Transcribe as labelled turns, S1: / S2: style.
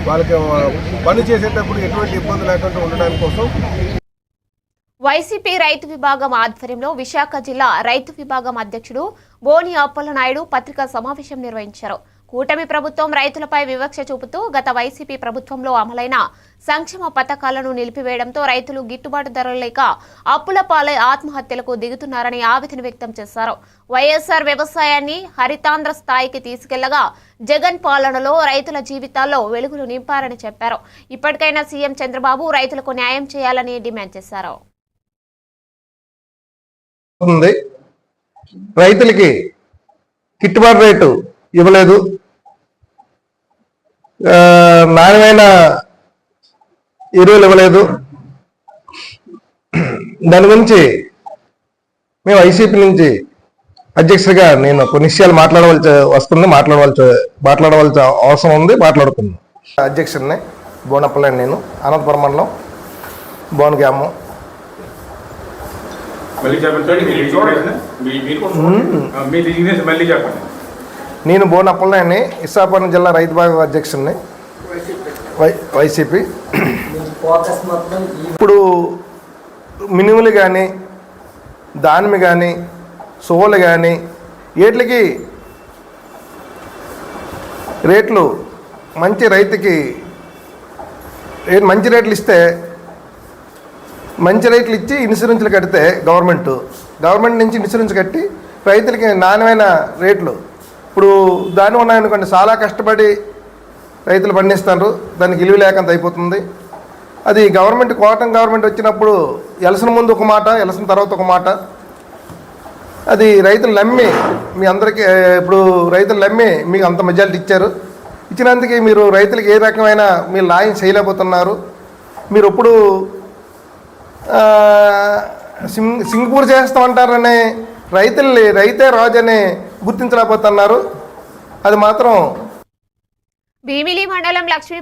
S1: వాళ్ళకి పని చేసేటప్పుడు ఎటువంటి ఇబ్బంది లేకుండా ఉండడానికి కోసం
S2: వైసీపీ రైతు విభాగం ఆధ్వర్యంలో విశాఖ జిల్లా రైతు విభాగం అధ్యక్షుడు బోని అప్పలనాయుడు పత్రికా సమావేశం నిర్వహించారు. కూటమి ప్రభుత్వం రైతులపై వివక్ష చూపుతూ గత వైసీపీ ప్రభుత్వంలో అమలైన సంక్షేమ పథకాలను నిలిపివేయడంతో రైతులు గిట్టుబాటు ధరలు లేక అప్పుల పాలై ఆత్మహత్యలకు దిగుతున్నారని ఆవేదన వ్యక్తం చేశారు. వైఎస్ఆర్ వ్యవసాయాన్ని హరితాంధ్ర స్థాయికి తీసుకెళ్లగా జగన్ పాలనలో రైతుల జీవితాల్లో వెలుగులు నింపారని చెప్పారు. ఇప్పటికైనా సీఎం చంద్రబాబు రైతులకు న్యాయం చేయాలని డిమాండ్ చేశారు.
S3: రైతులకి గిట్టుబాటు రేటు ఇవ్వలేదు, నాణ్యమైన ఎరువులు ఇవ్వలేదు. దాని గురించి మేము వైసీపీ నుంచి అధ్యక్షుడిగా నేను కొన్ని విషయాలు మాట్లాడవలసిన అవసరం ఉంది, మాట్లాడుతున్నాను. అధ్యక్షుడిని బోనప్పలేని నేను, అనంతపురం మండలం బోన్ గ్రామం. నేను బోనప్పలేని విశాఖపట్నం జిల్లా రైతు విభాగం అధ్యక్షుడిని వైసీపీ. ఇప్పుడు మినుములు కానీ దానిమ్మ కానీ సోలు కానీ వీటికి రేట్లు మంచి రైతుకి మంచి రేట్లు ఇస్తే మంచి రేట్లు ఇచ్చి ఇన్సూరెన్స్లు కడితే గవర్నమెంట్ నుంచి ఇన్సూరెన్స్ కట్టి రైతులకి నాణ్యమైన రేట్లు. ఇప్పుడు దాన్ని ఉన్నాయనుకోండి, చాలా కష్టపడి రైతులు పండిస్తారు, దానికి విలువ లేకంత అయిపోతుంది. అది గవర్నమెంట్ వచ్చినప్పుడు ఎలసిన ముందు ఒక మాట, ఎలసిన తర్వాత ఒక మాట. అది రైతులు నమ్మి మీ అందరికీ ఇప్పుడు రైతులు నమ్మి మీకు అంత మెజారిటీ ఇచ్చినందుకు మీరు రైతులకు ఏ రకమైన మీరు న్యాయం చేయలేకపోతున్నారు. మీరు ఇప్పుడు సింగపూర్ చేస్తామంటారని రైతే రాజు అని గుర్తించలేకపోతున్నారు. అది మాత్రం
S2: భీమిలి మండలం లక్ష్మీ